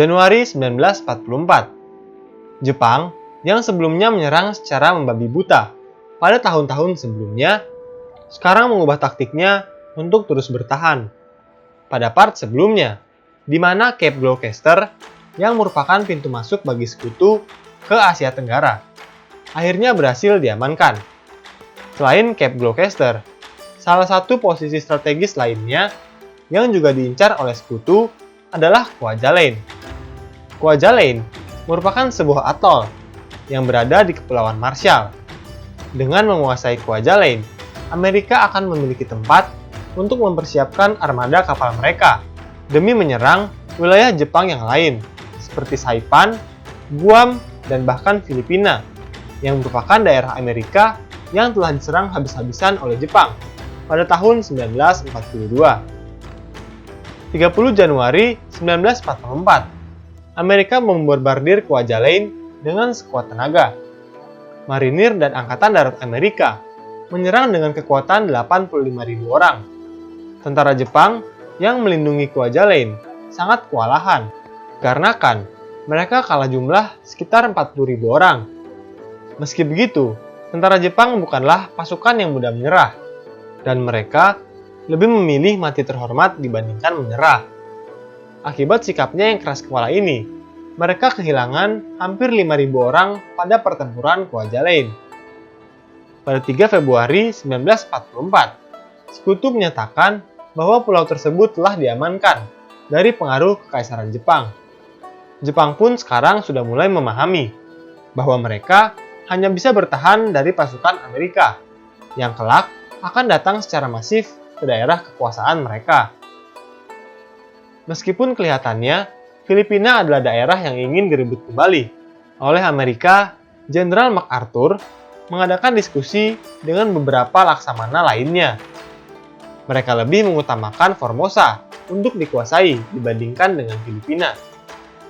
Januari 1944. Jepang yang sebelumnya menyerang secara membabi buta pada tahun-tahun sebelumnya, sekarang mengubah taktiknya untuk terus bertahan. Pada part sebelumnya, di mana Cape Gloucester yang merupakan pintu masuk bagi sekutu ke Asia Tenggara, akhirnya berhasil diamankan. Selain Cape Gloucester, salah satu posisi strategis lainnya yang juga diincar oleh sekutu adalah Kwajalein. Kwajalein merupakan sebuah atol yang berada di Kepulauan Marshall. Dengan menguasai Kwajalein, Amerika akan memiliki tempat untuk mempersiapkan armada kapal mereka demi menyerang wilayah Jepang yang lain seperti Saipan, Guam, dan bahkan Filipina yang merupakan daerah Amerika yang telah diserang habis-habisan oleh Jepang pada tahun 1942. 30 Januari 1944, Amerika membombardir Kwajalein dengan sekuat tenaga. Marinir dan Angkatan Darat Amerika menyerang dengan kekuatan 85.000 orang. Tentara Jepang yang melindungi Kwajalein sangat kewalahan, karena mereka kalah jumlah sekitar 40.000 orang. Meski begitu, tentara Jepang bukanlah pasukan yang mudah menyerah, dan mereka lebih memilih mati terhormat dibandingkan menyerah. Akibat sikapnya yang keras kepala ini, mereka kehilangan hampir 5.000 orang pada pertempuran Kwajalein. Pada 3 Februari 1944, sekutu menyatakan bahwa pulau tersebut telah diamankan dari pengaruh Kekaisaran Jepang. Jepang pun sekarang sudah mulai memahami bahwa mereka hanya bisa bertahan dari pasukan Amerika yang kelak akan datang secara masif ke daerah kekuasaan mereka. Meskipun kelihatannya Filipina adalah daerah yang ingin direbut kembali oleh Amerika, Jenderal MacArthur mengadakan diskusi dengan beberapa laksamana lainnya. Mereka lebih mengutamakan Formosa untuk dikuasai dibandingkan dengan Filipina.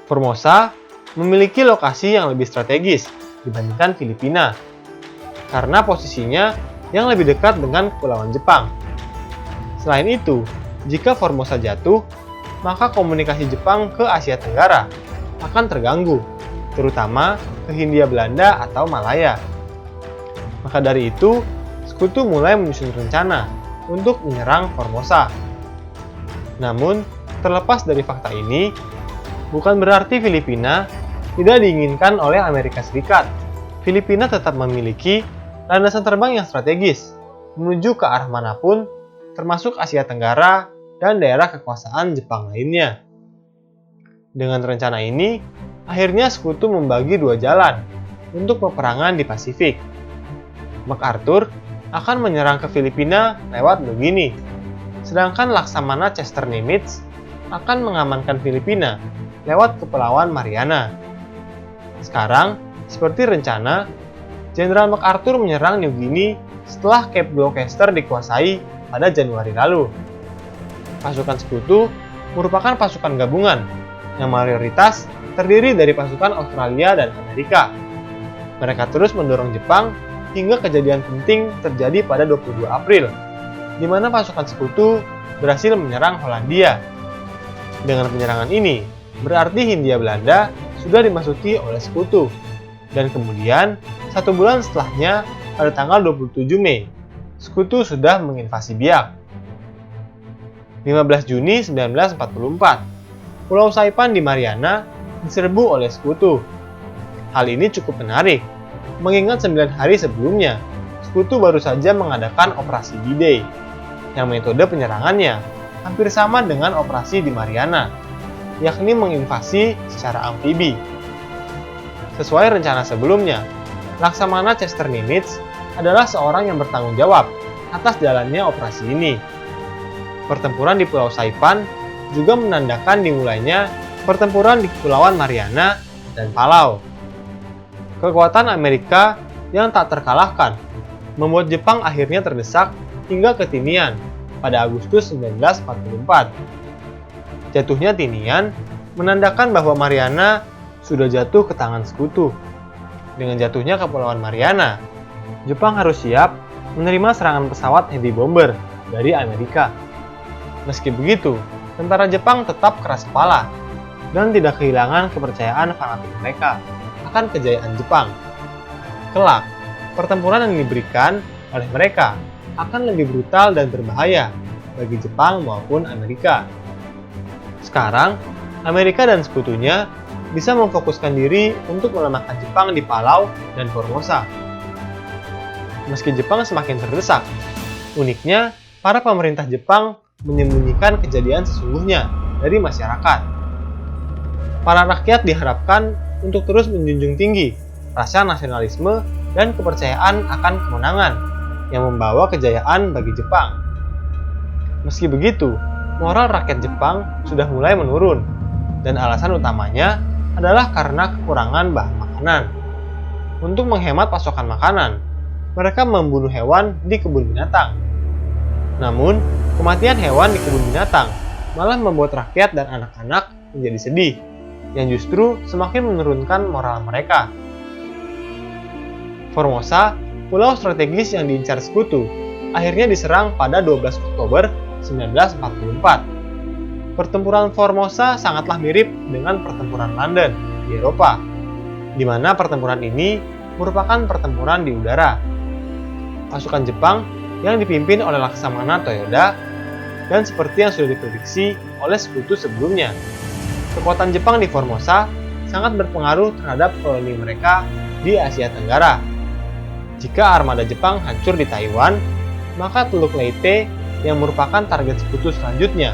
Formosa memiliki lokasi yang lebih strategis dibandingkan Filipina, karena posisinya yang lebih dekat dengan Kepulauan Jepang. Selain itu, jika Formosa jatuh, maka komunikasi Jepang ke Asia Tenggara akan terganggu, terutama ke Hindia Belanda atau Malaya. Maka dari itu, sekutu mulai menyusun rencana untuk menyerang Formosa. Namun, terlepas dari fakta ini, bukan berarti Filipina tidak diinginkan oleh Amerika Serikat. Filipina tetap memiliki landasan terbang yang strategis menuju ke arah manapun, termasuk Asia Tenggara dan daerah kekuasaan Jepang lainnya. Dengan rencana ini, akhirnya sekutu membagi dua jalan untuk peperangan di Pasifik. MacArthur akan menyerang ke Filipina lewat Nugini, sedangkan Laksamana Chester Nimitz akan mengamankan Filipina lewat Kepulauan Mariana. Sekarang, seperti rencana, Jenderal MacArthur menyerang New Guinea setelah Cape Gloucester dikuasai pada Januari lalu. Pasukan sekutu merupakan pasukan gabungan yang mayoritas terdiri dari pasukan Australia dan Amerika. Mereka terus mendorong Jepang hingga kejadian penting terjadi pada 22 April, di mana pasukan sekutu berhasil menyerang Hollandia. Dengan penyerangan ini, berarti Hindia Belanda sudah dimasuki oleh sekutu, dan kemudian 1 bulan setelahnya, pada tanggal 27 Mei, sekutu sudah menginvasi Biak. 15 Juni 1944, Pulau Saipan di Mariana diserbu oleh sekutu. Hal ini cukup menarik, mengingat 9 hari sebelumnya, sekutu baru saja mengadakan operasi D-Day, yang metode penyerangannya hampir sama dengan operasi di Mariana, yakni menginvasi secara amfibi. Sesuai rencana sebelumnya, Laksamana Chester Nimitz adalah seorang yang bertanggung jawab atas jalannya operasi ini. Pertempuran di Pulau Saipan juga menandakan dimulainya pertempuran di Kepulauan Mariana dan Palau. Kekuatan Amerika yang tak terkalahkan membuat Jepang akhirnya terdesak hingga ke Tinian pada Agustus 1944. Jatuhnya Tinian menandakan bahwa Mariana sudah jatuh ke tangan sekutu. Dengan jatuhnya Kepulauan Mariana, Jepang harus siap menerima serangan pesawat heavy bomber dari Amerika. Meski begitu, tentara Jepang tetap keras kepala. dan tidak kehilangan kepercayaan fanatik mereka akan kejayaan Jepang. Kelak, pertempuran yang diberikan oleh mereka akan lebih brutal dan berbahaya bagi Jepang maupun Amerika. Sekarang, Amerika dan sekutunya bisa memfokuskan diri untuk melemahkan Jepang di Palau dan Formosa. Meski Jepang semakin terdesak, uniknya para pemerintah Jepang menyembunyikan kejadian sesungguhnya dari masyarakat. Para rakyat diharapkan untuk terus menjunjung tinggi rasa nasionalisme dan kepercayaan akan kemenangan yang membawa kejayaan bagi Jepang. Meski begitu, moral rakyat Jepang sudah mulai menurun, dan alasan utamanya adalah karena kekurangan bahan makanan. Untuk menghemat pasokan makanan, mereka membunuh hewan di kebun binatang. Namun, kematian hewan di kebun binatang malah membuat rakyat dan anak-anak menjadi sedih, yang justru semakin menurunkan moral mereka. Formosa, pulau strategis yang diincar sekutu, akhirnya diserang pada 12 Oktober 1944. Pertempuran Formosa sangatlah mirip dengan pertempuran London di Eropa, di mana pertempuran ini merupakan pertempuran di udara. Pasukan Jepang yang dipimpin oleh Laksamana Toyoda, dan seperti yang sudah diprediksi oleh sekutu sebelumnya, kekuatan Jepang di Formosa sangat berpengaruh terhadap koloni mereka di Asia Tenggara. Jika armada Jepang hancur di Taiwan, maka Teluk Leyte yang merupakan target sekutu selanjutnya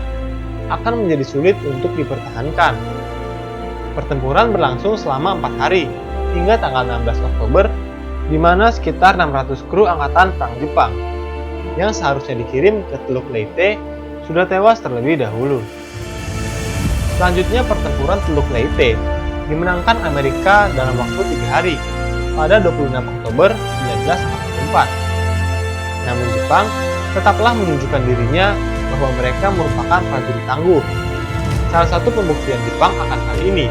akan menjadi sulit untuk dipertahankan. Pertempuran berlangsung selama 4 hari hingga tanggal 16 Oktober, di mana sekitar 600 kru angkatan perang Jepang yang seharusnya dikirim ke Teluk Leyte sudah tewas terlebih dahulu. Selanjutnya, pertempuran Teluk Leyte dimenangkan Amerika dalam waktu 3 hari pada 26 Oktober 1944. Namun Jepang tetaplah menunjukkan dirinya bahwa mereka merupakan prajurit tangguh. Salah satu pembuktian Jepang akan hal ini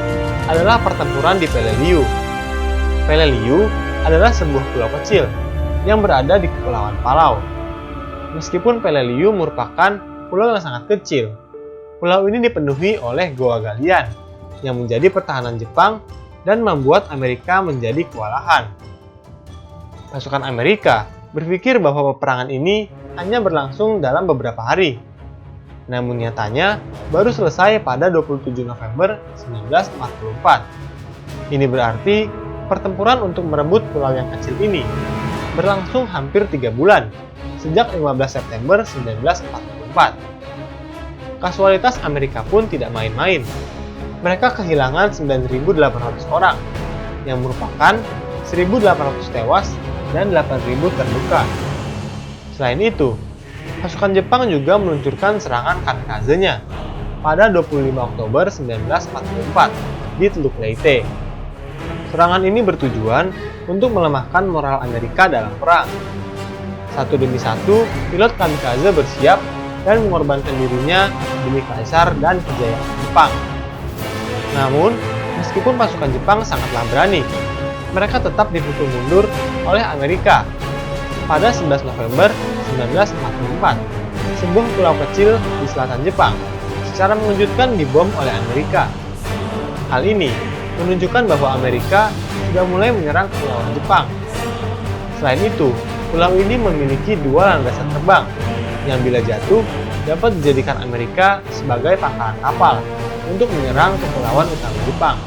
adalah pertempuran di Peleliu. Peleliu adalah sebuah pulau kecil yang berada di Kepulauan Palau. Meskipun Peleliu merupakan pulau yang sangat kecil, pulau ini dipenuhi oleh goa galian yang menjadi pertahanan Jepang dan membuat Amerika menjadi kewalahan. Pasukan Amerika berpikir bahwa peperangan ini hanya berlangsung dalam beberapa hari. Namun nyatanya baru selesai pada 27 November 1944. Ini berarti pertempuran untuk merebut pulau yang kecil ini berlangsung hampir 3 bulan, sejak 15 September 1944. Kasualitas Amerika pun tidak main-main. Mereka kehilangan 9.800 orang, yang merupakan 1.800 tewas dan 8.000 terluka. Selain itu, pasukan Jepang juga meluncurkan serangan kamikaze-nya pada 25 Oktober 1944 di Teluk Leyte. Serangan ini bertujuan untuk melemahkan moral Amerika dalam perang. Satu demi satu, pilot kamikaze bersiap dan mengorbankan dirinya demi kaisar dan kejayaan Jepang. Namun, meskipun pasukan Jepang sangatlah berani, mereka tetap dipukul mundur oleh Amerika. Pada 11 November 1944, sebuah pulau kecil di selatan Jepang secara mengejutkan dibom oleh Amerika. Hal ini menunjukkan bahwa Amerika sudah mulai menyerang kepulauan Jepang. Selain itu, pulau ini memiliki 2 landasan terbang yang bila jatuh dapat dijadikan Amerika sebagai pangkalan kapal untuk menyerang kepulauan utama Jepang.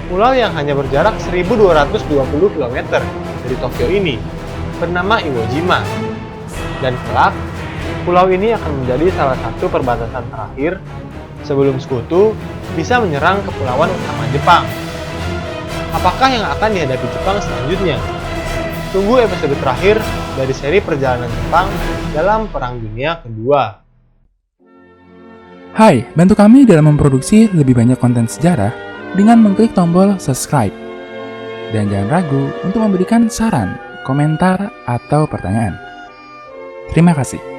Pulau yang hanya berjarak 1.220 km dari Tokyo ini bernama Iwo Jima, dan kelak pulau ini akan menjadi salah satu perbatasan terakhir sebelum sekutu bisa menyerang kepulauan utama Jepang. Apakah yang akan dihadapi Jepang selanjutnya? Tunggu episode terakhir dari seri perjalanan Jepang dalam Perang Dunia Kedua. Hai, bantu kami dalam memproduksi lebih banyak konten sejarah dengan mengklik tombol subscribe. Dan jangan ragu untuk memberikan saran, komentar, atau pertanyaan. Terima kasih.